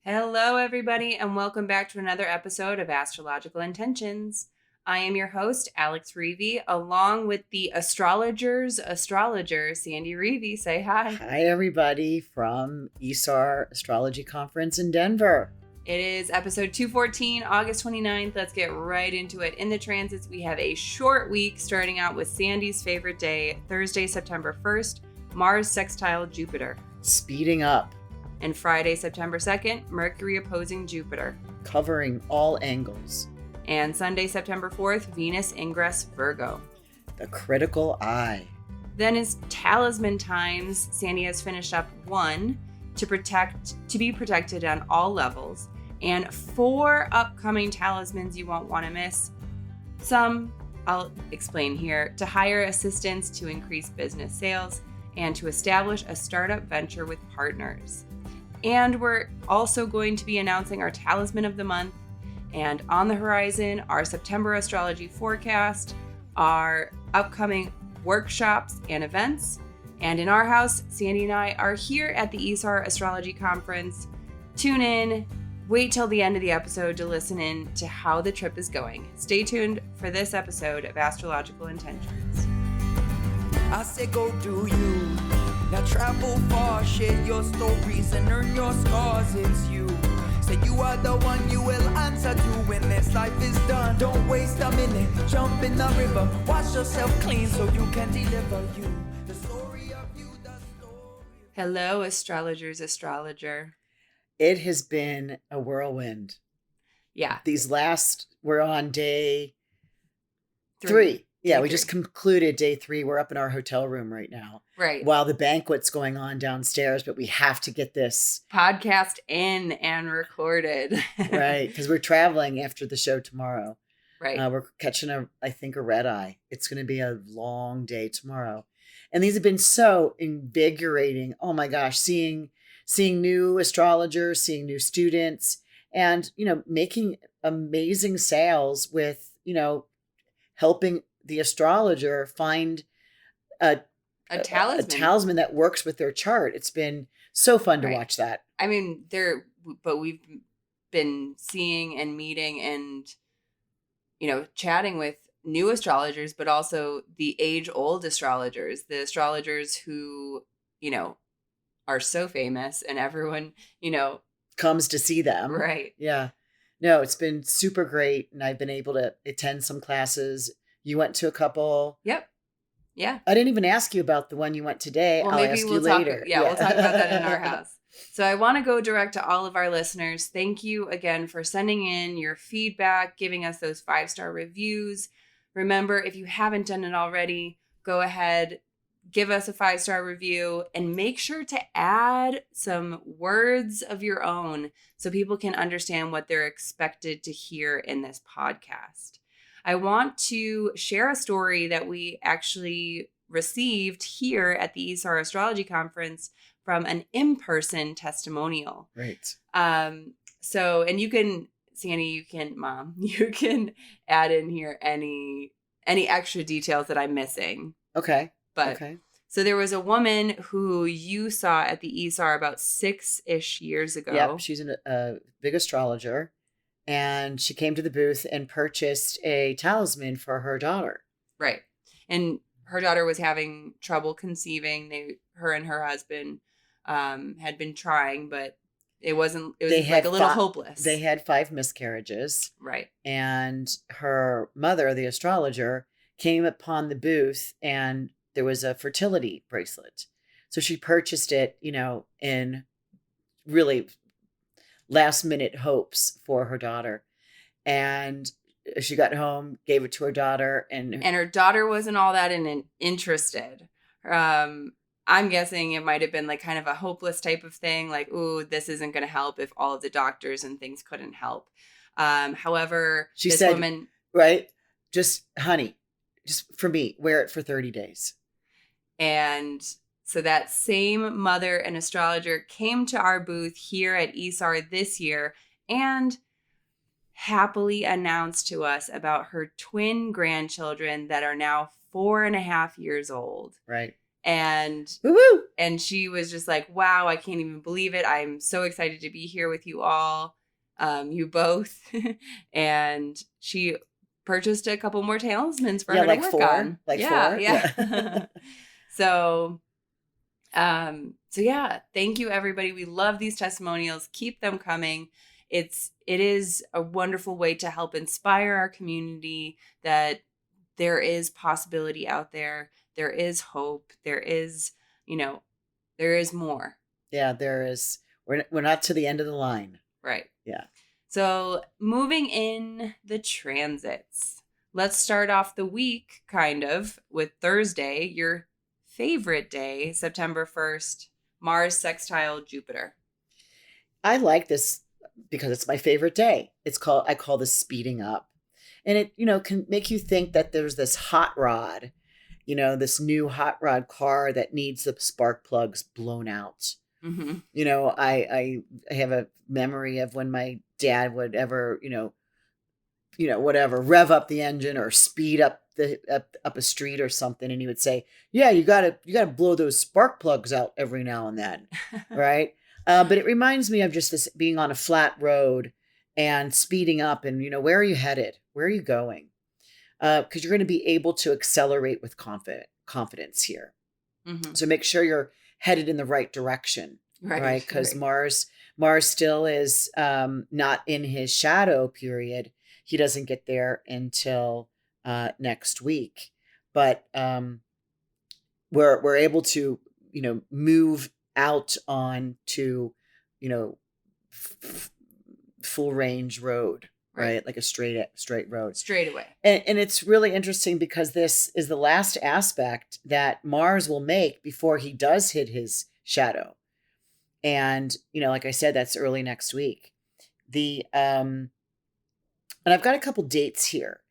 Hello, everybody, and welcome back to another episode of Astrological Intentions. I am your host, Alex Reevy, along with the astrologer, Sandy Reevy. Say hi. Hi, everybody from ISAR Astrology Conference in Denver. It is episode 214, August 29th. Let's get right into it. In the transits, we have a short week starting out with Sandy's favorite day, Thursday, September 1st, Mars sextile Jupiter. Speeding up. And Friday, September 2nd, Mercury opposing Jupiter. Covering all angles. And Sunday, September 4th, Venus ingress Virgo. The critical eye. Then is Talisman Times. Sandy has finished up 1 to be protected on all levels, and 4 upcoming talismans you won't want to miss. Some I'll explain here: to hire assistants to increase business sales, and to establish a startup venture with partners. And we're also going to be announcing our Talisman of the Month, and on the horizon, our September astrology forecast, our upcoming workshops and events. And in our house, Sandy and I are here at the ISAR Astrology Conference. Tune in, wait till the end of the episode to listen in to how the trip is going. Stay tuned for this episode of Astrological Intentions. I say go do you. Now travel far, share your stories and earn your scars. It's you. Say you are the one you will answer to when this life is done. Don't waste a minute, jump in the river. Wash yourself clean so you can deliver you. The story of you, the story. Hello, astrologer. It has been a whirlwind. Yeah. We're on day 3. Yeah, we just concluded day 3. We're up in our hotel room right now. Right. While the banquet's going on downstairs, but we have to get this podcast in and recorded. right, because we're traveling after the show tomorrow. Right. We're catching a red eye. It's going to be a long day tomorrow. And these have been so invigorating. Oh my gosh, seeing new astrologers, seeing new students, and, making amazing sales with, helping the astrologer find a talisman that works with their chart. It's been so fun to watch that. I mean, but we've been seeing and meeting and, chatting with new astrologers, but also the age-old astrologers, the astrologers who, are so famous and everyone, comes to see them. Right. Yeah. No, it's been super great. And I've been able to attend some classes. You went to a couple. Yep. Yeah. I didn't even ask you about the one you went today. Well, I'll maybe ask we'll you later. We'll talk about that in our house. So I want to go direct to all of our listeners. Thank you again for sending in your feedback, giving us those 5-star reviews. Remember, if you haven't done it already, go ahead, give us a 5-star review, and make sure to add some words of your own so people can understand what they're expected to hear in this podcast. I want to share a story that we actually received here at the ISAR Astrology Conference from an in-person testimonial. Right. So, and you can, Sandy, Mom, you can add in here any extra details that I'm missing. Okay. Okay. So there was a woman who you saw at the ISAR about 6-ish years ago. Yep. She's a big astrologer. And she came to the booth and purchased a talisman for her daughter. Right. And her daughter was having trouble conceiving. Her and her husband had been trying, but it was like a little hopeless. They had 5 miscarriages. Right. And her mother, the astrologer, came upon the booth and there was a fertility bracelet. So she purchased it, in really last minute hopes for her daughter. And she got home, gave it to her daughter, and her daughter wasn't all that interested. I'm guessing it might have been like kind of a hopeless type of thing, like, ooh, this isn't going to help if all of the doctors and things couldn't help. However, she this said, woman, right, just honey, just for me, wear it for 30 days. And so that same mother and astrologer came to our booth here at ISAR this year and happily announced to us about her twin grandchildren that are now 4.5 years old. Right. And Woo-woo! and she was just like, wow, I can't even believe it. I'm so excited to be here with you all, you both. And she purchased a couple more talismans for her like to work 4, on. like yeah, 4. Yeah. So yeah, thank you everybody. We love these testimonials. Keep them coming. It is a wonderful way to help inspire our community that there is possibility out there. There is hope. There is, there is more. Yeah, there is. We're not to the end of the line. Right. Yeah. So moving in the transits, let's start off the week kind of with Thursday, your favorite day, September 1st, Mars sextile Jupiter. I like this because it's my favorite day. I call this speeding up. And it, can make you think that there's this hot rod, this new hot rod car that needs the spark plugs blown out. Mm-hmm. I have a memory of when my dad would ever, whatever, rev up the engine or speed up up a street or something, and he would say, "Yeah, you gotta blow those spark plugs out every now and then," right? But it reminds me of just this being on a flat road and speeding up, and where are you headed? Where are you going? Because you're going to be able to accelerate with confidence here. Mm-hmm. So make sure you're headed in the right direction, right? Because Mars still is not in his shadow period. He doesn't get there until next week, but we're able to move out on to full range road, right? Like a straight road, straight away. And it's really interesting because this is the last aspect that Mars will make before he does hit his shadow. And, like I said, that's early next week. And I've got a couple dates here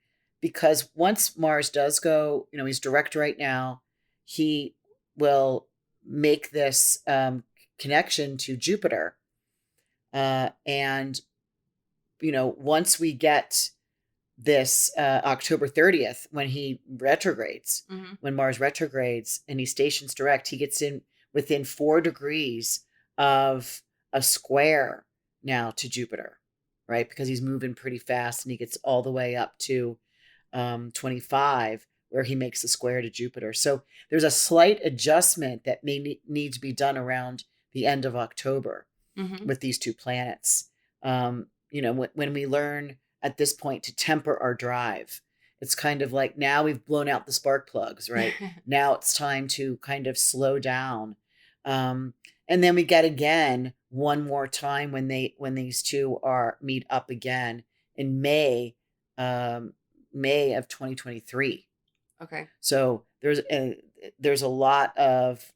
because once Mars does go, he's direct right now, he will make this connection to Jupiter. And, once we get this October 30th, when he retrogrades, mm-hmm. when Mars retrogrades and he stations direct, he gets in within 4 degrees of a square now to Jupiter, right? Because he's moving pretty fast and he gets all the way up to 25 where he makes a square to Jupiter. So there's a slight adjustment that may need to be done around the end of October mm-hmm. with these 2 planets. When we learn at this point to temper our drive, it's kind of like now we've blown out the spark plugs, right? Now it's time to kind of slow down. And then we get again one more time when these 2 meet up again in May of 2023. Okay. So there's a lot of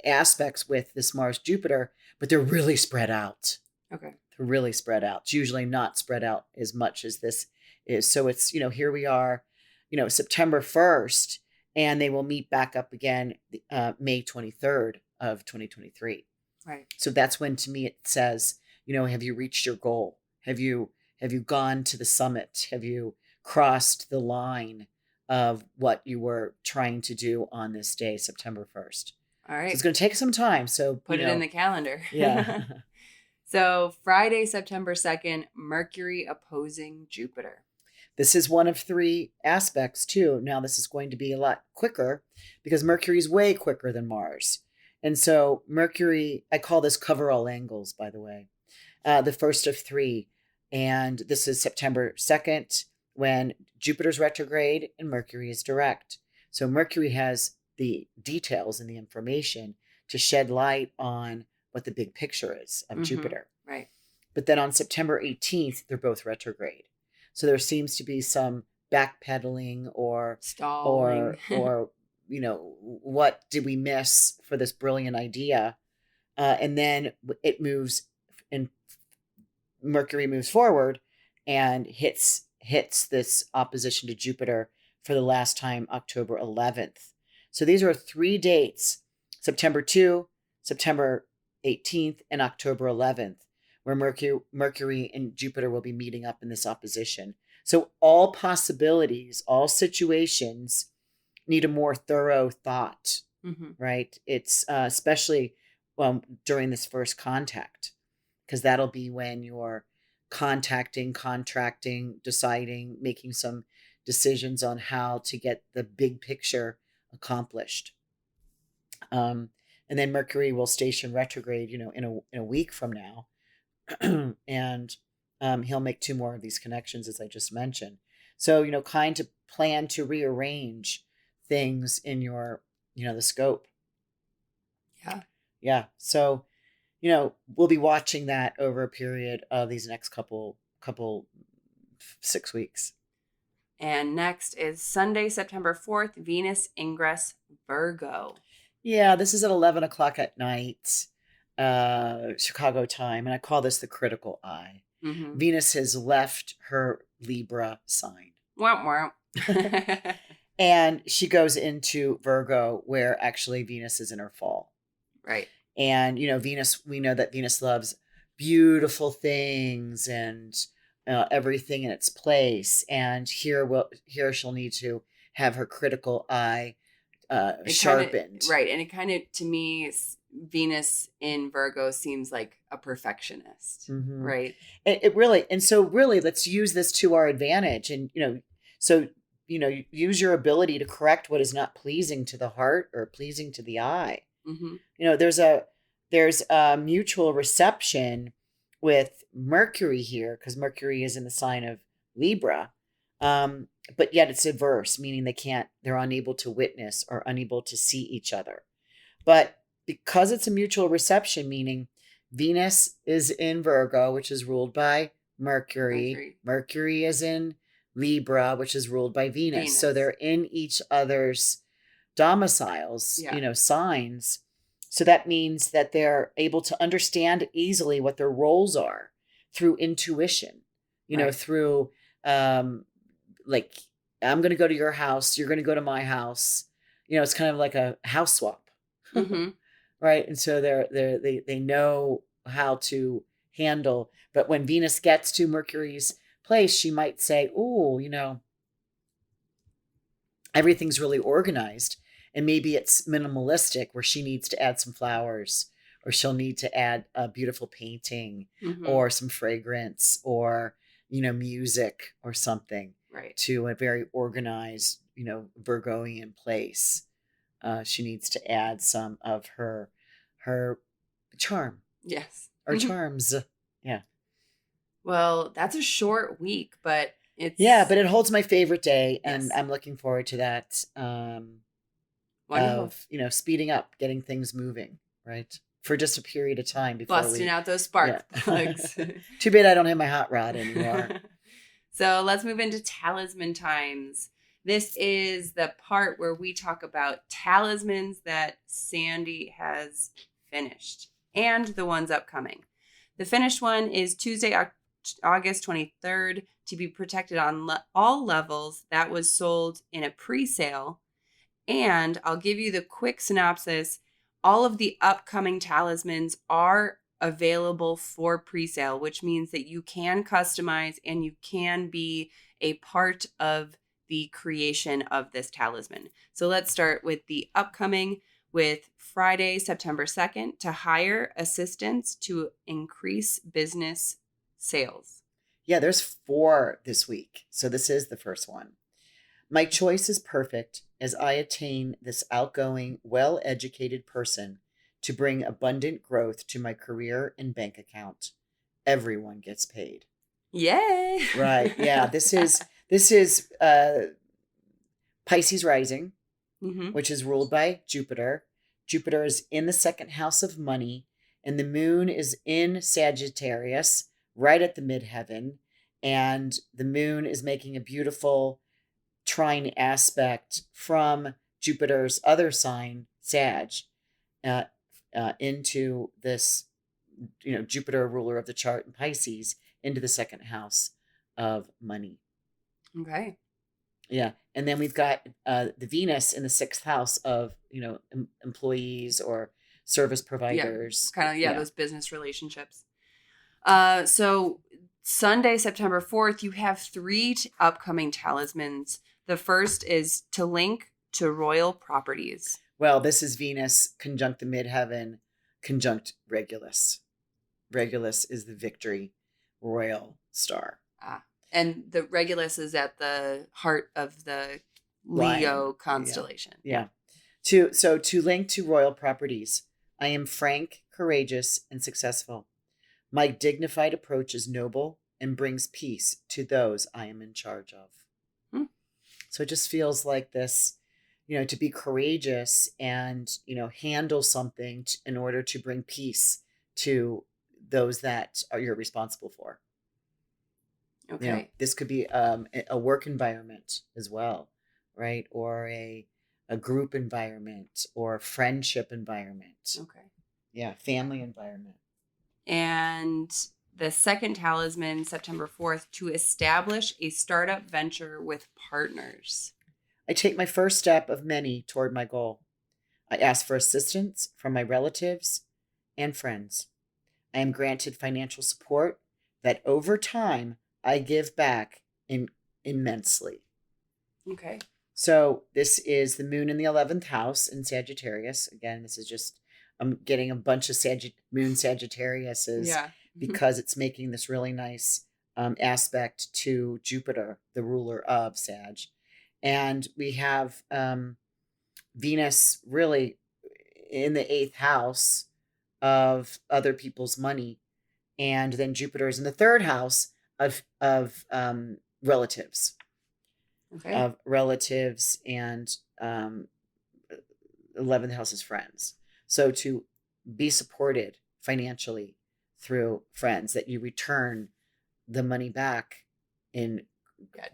aspects with this Mars Jupiter, but they're really spread out. Okay. They're really spread out. It's usually not spread out as much as this is. So it's, here we are, September 1st, and they will meet back up again May 23rd of 2023. Right. So that's when, to me, it says, have you reached your goal? Have you gone to the summit? Have you crossed the line of what you were trying to do on this day, September 1st? All right. So it's going to take some time. So put it in the calendar. Yeah. So Friday, September 2nd, Mercury opposing Jupiter. This is one of 3 aspects too. Now this is going to be a lot quicker because Mercury is way quicker than Mars. And so Mercury, I call this cover all angles, by the way, the first of 3. And this is September 2nd when Jupiter's retrograde and Mercury is direct. So Mercury has the details and the information to shed light on what the big picture is of mm-hmm. Jupiter. Right. But then on September 18th, they're both retrograde. So there seems to be some backpedaling or stalling or what did we miss for this brilliant idea? And then it moves and Mercury moves forward and hits this opposition to Jupiter for the last time, October 11th. So these are 3 dates, September 2, September 18th, and October 11th, where Mercury and Jupiter will be meeting up in this opposition. So all possibilities, all situations need a more thorough thought, Mm-hmm. right? It's especially during this first contact, because that'll be when you're contacting, contracting, deciding, making some decisions on how to get the big picture accomplished. And then Mercury will station retrograde, in a week from now. And he'll make 2 more of these connections, as I just mentioned. So, kind of plan to rearrange things in your, the scope. Yeah. Yeah. So, we'll be watching that over a period of these next couple 6 weeks. And next is Sunday, September 4th, Venus ingress Virgo. Yeah, this is at 11 o'clock at night, Chicago time. And I call this the critical eye. Mm-hmm. Venus has left her Libra sign. Womp womp. And she goes into Virgo, where actually Venus is in her fall. Right. And, Venus, we know that Venus loves beautiful things and everything in its place. And here she'll need to have her critical eye sharpened. Right. And it kind of, to me, Venus in Virgo seems like a perfectionist. Mm-hmm. Right. It really, and so really, let's use this to our advantage. And, use your ability to correct what is not pleasing to the heart or pleasing to the eye. Mm-hmm. There's a mutual reception with Mercury here, because Mercury is in the sign of Libra. But yet it's adverse, meaning they're unable to witness or unable to see each other. But because it's a mutual reception, meaning Venus is in Virgo, which is ruled by Mercury. Mercury is in Libra, which is ruled by Venus. So they're in each other's domiciles, signs. So that means that they're able to understand easily what their roles are through intuition, through like, I'm going to go to your house, you're going to go to my house. It's kind of like a house swap. Mm-hmm. Right. And so they know how to handle. But when Venus gets to Mercury's place, she might say, "Oh, everything's really organized." And maybe it's minimalistic, where she needs to add some flowers, or she'll need to add a beautiful painting, mm-hmm. or some fragrance, or, music or something, right, to a very organized, Virgoian place. She needs to add some of her charm. Yes. Or charms. Yeah. Well, that's a short week, but it's... Yeah, but it holds my favorite day, and yes. I'm looking forward to that. Wonderful. Of, speeding up, getting things moving, right? For just a period of time before busting out those spark plugs. Too bad I don't have my hot rod anymore. So let's move into Talisman Times. This is the part where we talk about talismans that Sandy has finished and the ones upcoming. The finished one is Tuesday, August 23rd, to be protected on all levels. That was sold in a pre-sale. And I'll give you the quick synopsis. All of the upcoming talismans are available for pre-sale, which means that you can customize and you can be a part of the creation of this talisman. So let's start with the upcoming, with Friday, September 2nd, to hire assistants to increase business sales. Yeah, there's 4 this week. So this is the first one. My choice is perfect as I attain this outgoing, well-educated person to bring abundant growth to my career and bank account. Everyone gets paid. Yay! Right. Yeah. This is Pisces rising, mm-hmm. which is ruled by Jupiter. Jupiter is in the 2nd house of money, and the moon is in Sagittarius, right at the midheaven. And the moon is making a beautiful trine aspect from Jupiter's other sign, Sag, into this, Jupiter, ruler of the chart in Pisces, into the 2nd house of money. Okay. Yeah. And then we've got the Venus in the 6th house of, employees or service providers. Yeah, kind of, those business relationships. So Sunday, September 4th, you have 3 upcoming talismans. The first is to link to royal properties. Well, this is Venus conjunct the midheaven, conjunct Regulus. Regulus is the victory royal star. And the Regulus is at the heart of the Lion. Leo constellation. Yeah. To link to royal properties, I am frank, courageous, and successful. My dignified approach is noble and brings peace to those I am in charge of. So it just feels like this, to be courageous and, handle something in order to bring peace to those that you're responsible for. Okay. This could be a work environment as well, right? Or a group environment or a friendship environment. Okay. Yeah, family environment. And the second talisman, September 4th, to establish a startup venture with partners. I take my first step of many toward my goal. I ask for assistance from my relatives and friends. I am granted financial support that over time I give back immensely. Okay. So this is the moon in the 11th house in Sagittarius. Again, this is just, I'm getting a bunch of moon Sagittariuses because it's making this really nice aspect to Jupiter, the ruler of Sag. And we have Venus really in the 8th house of other people's money. And then Jupiter is in the 3rd house of relatives. Okay. Of relatives and 11th house is friends. So to be supported financially through friends, that you return the money back in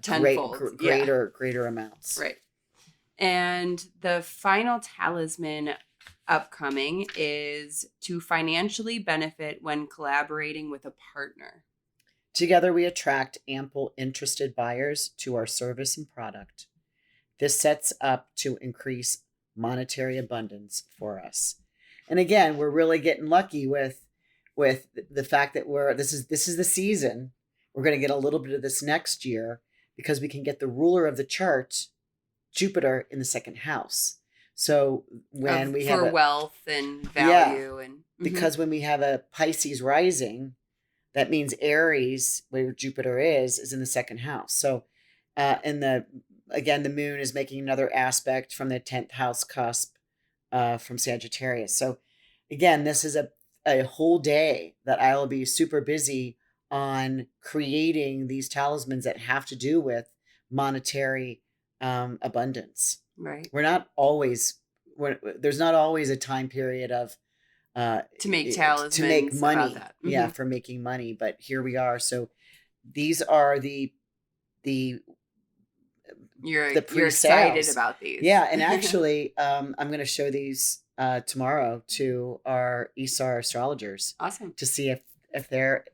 tenfold, greater amounts. Right. And the final talisman upcoming is to financially benefit when collaborating with a partner. Together we attract ample interested buyers to our service and product. This sets up to increase monetary abundance for us. And again, we're really getting lucky with the fact that this is the season. We're going to get a little bit of this next year because we can get the ruler of the chart, Jupiter, in the 2nd house. So when we have wealth and value and because when we have a Pisces rising, that means Aries, where Jupiter is in the 2nd house. So the moon is making another aspect from the 10th house cusp from Sagittarius. So again, this is a whole day that I will be super busy on creating these talismans that have to do with monetary abundance. Right. There's not always a time period of to make talismans, to make money. About that. Mm-hmm. Yeah, for making money. But here we are. So these are the you're excited about these. Yeah, and actually, I'm going to show these tomorrow to our ISAR astrologers. Awesome. To see if there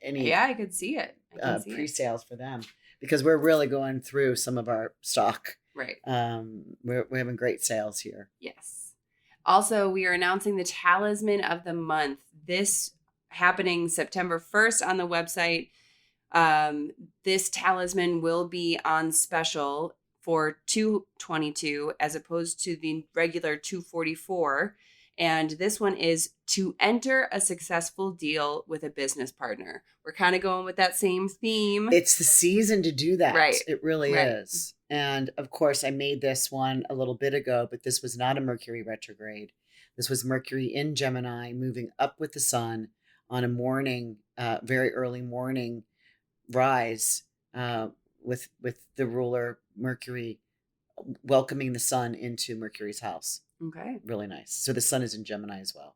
any. Yeah, I could see it. Pre-sales for them, because we're really going through some of our stock. Right. We're having great sales here. Yes. Also, we are announcing the Talisman of the Month. This happening September 1st on the website. This talisman will be on special for $222 as opposed to the regular $244. And this one is to enter a successful deal with a business partner. We're kind of going with that same theme. It's the season to do that. Right. It really is. And of course, I made this one a little bit ago, but this was not a Mercury retrograde. This was Mercury in Gemini moving up with the sun on a morning, very early morning rise with the ruler Mercury welcoming the sun into Mercury's house. Okay. Really nice. So the sun is in Gemini as well.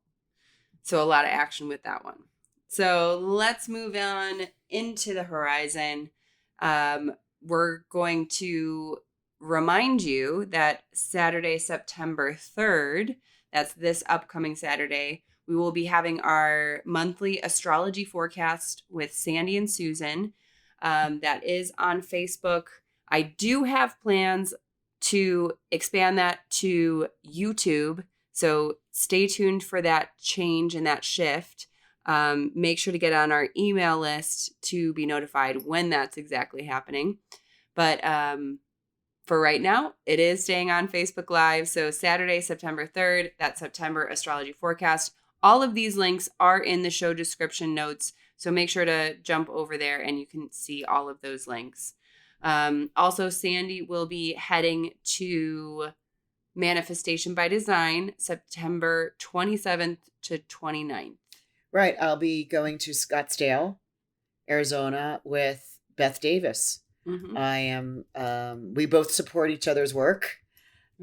So a lot of action with that one. So let's move on into the horizon. We're going to remind you that Saturday, September 3rd, that's this upcoming Saturday, we will be having our monthly astrology forecast with Sandy and Susan. That is on Facebook. I do have plans to expand that to YouTube. So stay tuned for that change and that shift. Make sure to get on our email list to be notified when that's exactly happening. But for right now, it is staying on Facebook Live. So Saturday, September 3rd, that September astrology forecast. All of these links are in the show description notes. So make sure to jump over there and you can see all of those links. Also, Sandy will be heading to Manifestation by Design September 27th to 29th. Right. I'll be going to Scottsdale, Arizona with Beth Davis. Mm-hmm. I am, we both support each other's work.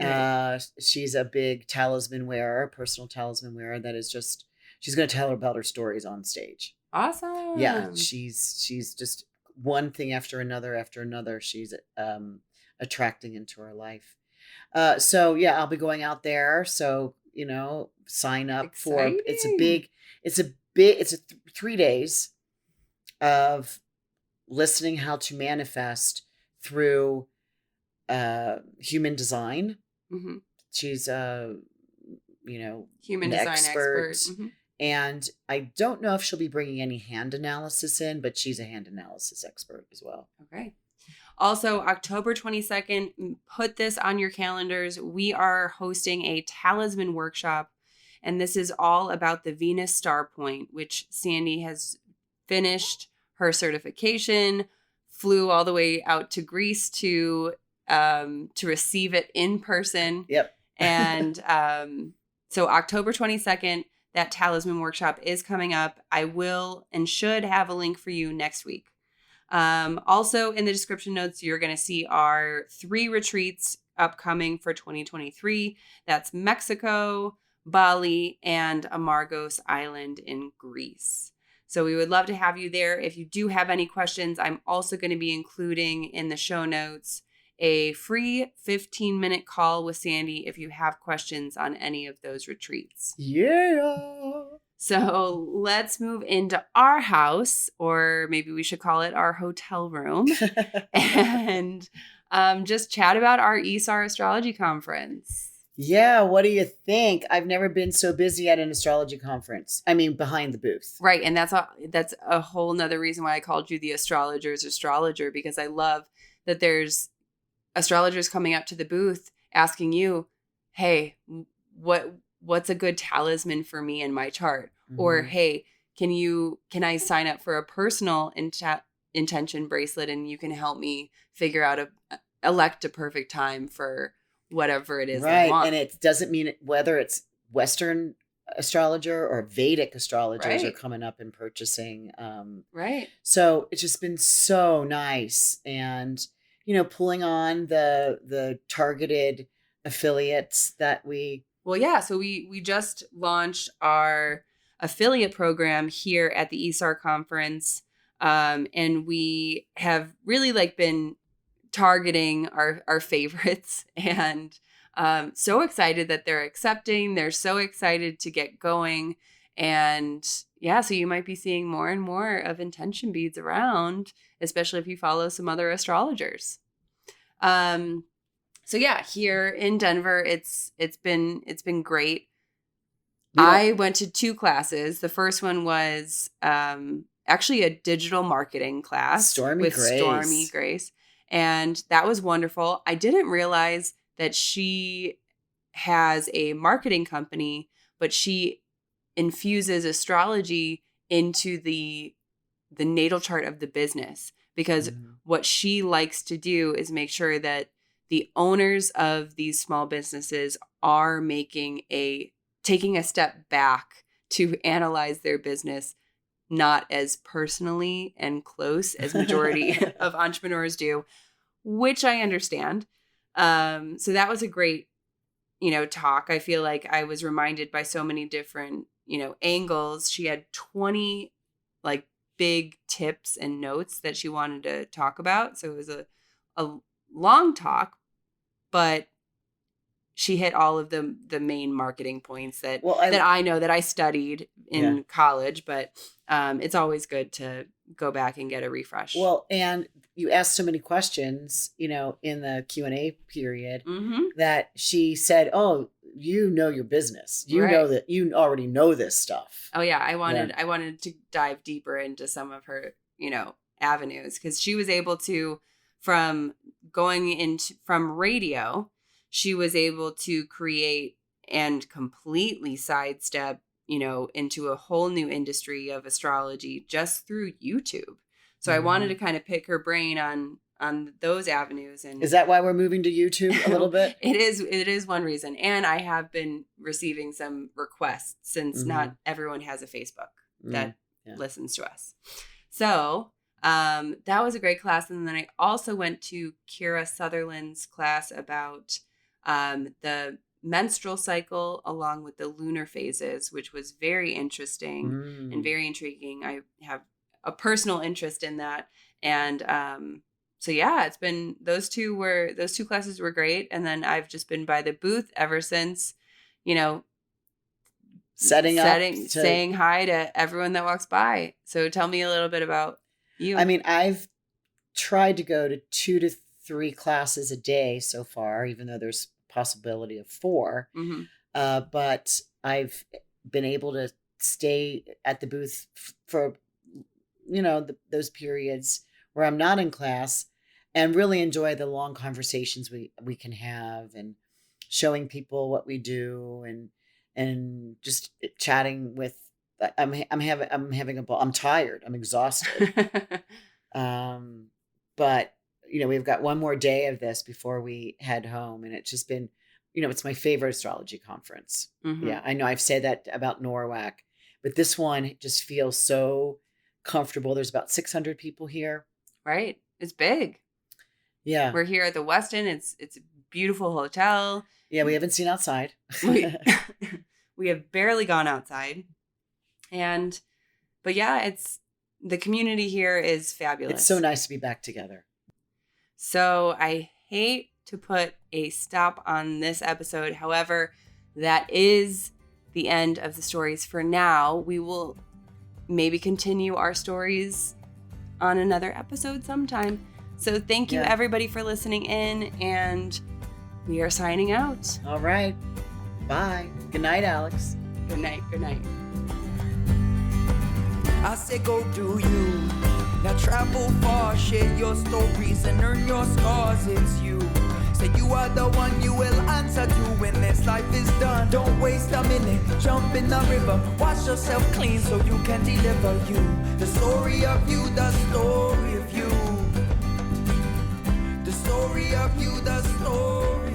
Right. She's a big talisman wearer, personal talisman wearer that is just, she's going to tell about her stories on stage. Awesome. Yeah. She's just one thing after another. She's, attracting into her life. So yeah, I'll be going out there. So, sign up Exciting. for, it's 3 days of listening how to manifest through human design. Mm-hmm. She's human design expert. Mm-hmm. And I don't know if she'll be bringing any hand analysis in, but she's a hand analysis expert as well. Okay. Also, October 22nd, put this on your calendars. We are hosting a Talisman Workshop, and this is all about the Venus Star Point, which Sandy has finished her certification, flew all the way out to Greece to receive it in person. Yep. And so October 22nd, that Talisman Workshop is coming up. I will and should have a link for you next week. Also in the description notes, you're going to see our 3 retreats upcoming for 2023. That's Mexico, Bali, and Amargos Island in Greece. So we would love to have you there. If you do have any questions, I'm also going to be including in the show notes a free 15-minute call with Sandy if you have questions on any of those retreats. Yeah. So let's move into our house, or maybe we should call it our hotel room, and just chat about our ISAR astrology conference. Yeah, what do you think? I've never been so busy at an astrology conference. I mean, behind the booth. Right, and that's a whole nother reason why I called you the astrologer's astrologer, because I love that there's astrologers coming up to the booth asking you, hey, what's a good talisman for me in my chart? Mm-hmm. Or, hey, can I sign up for a personal intention bracelet and you can help me figure out elect a perfect time for whatever it is I want. And it doesn't mean whether it's Western astrologer or Vedic astrologers are coming up and purchasing. Right. So it's just been so nice. And, pulling on the targeted affiliates that we... Well, yeah. So we just launched our affiliate program here at the ISAR conference. And we have really been targeting our favorites, and so excited that they're accepting. They're so excited to get going. And yeah, so you might be seeing more and more of intention beads around, especially if you follow some other astrologers. So yeah, here in Denver, it's been great. I went to 2 classes. The first one was actually a digital marketing class with Stormy Grace. And that was wonderful. I didn't realize that she has a marketing company, but she infuses astrology into the natal chart of the business, because what she likes to do is make sure that the owners of these small businesses are taking a step back to analyze their business, not as personally and close as majority of entrepreneurs do, which I understand. So that was a great, talk. I feel like I was reminded by so many different, angles. She had 20 big tips and notes that she wanted to talk about. So it was a long talk, but she hit all of the main marketing points that I know that I studied in college, but it's always good to go back and get a refresh. Well, and you asked so many questions, in the Q&A period that she said, oh, your business. You know that you already know this stuff. Oh yeah. I wanted to dive deeper into some of her, avenues, because she was able to from from radio, she was able to create and completely sidestep, into a whole new industry of astrology just through YouTube. So I wanted to kind of pick her brain on those avenues. And is that why we're moving to YouTube a little bit? It is one reason. And I have been receiving some requests since not everyone has a Facebook that listens to us. So that was a great class. And then I also went to Kira Sutherland's class about the menstrual cycle along with the lunar phases, which was very interesting and very intriguing. I have a personal interest in that. And so yeah, it's been those two classes were great. And then I've just been by the booth ever since, saying hi to everyone that walks by. So tell me a little bit about you. I mean, I've tried to go to 2 to 3 classes a day so far, even though there's possibility of 4. But I've been able to stay at the booth for, those periods where I'm not in class and really enjoy the long conversations we can have and showing people what we do and just chatting with. I'm having a ball. I'm tired. I'm exhausted. But we've got one more day of this before we head home, and it's just been, it's my favorite astrology conference. Yeah, I know I've said that about NORWAC, but this one just feels so comfortable. There's about 600 people here. Right. It's big. Yeah. We're here at the Westin. It's a beautiful hotel. Yeah, we haven't seen outside. We have barely gone outside. But yeah, the community here is fabulous. It's so nice to be back together. So I hate to put a stop on this episode. However, that is the end of the stories for now. We will maybe continue our stories on another episode sometime. So thank you everybody for listening in, and we are signing out. All right. Bye. Good night, Alex. Good night. Good night. I say go do you. Now travel far, share your stories and earn your scars. It's you. Say you are the one you will answer to when this life is done. Don't waste a minute, jump in the river. Wash yourself clean so you can deliver you. The story of you, the story of you. The story of you, the story.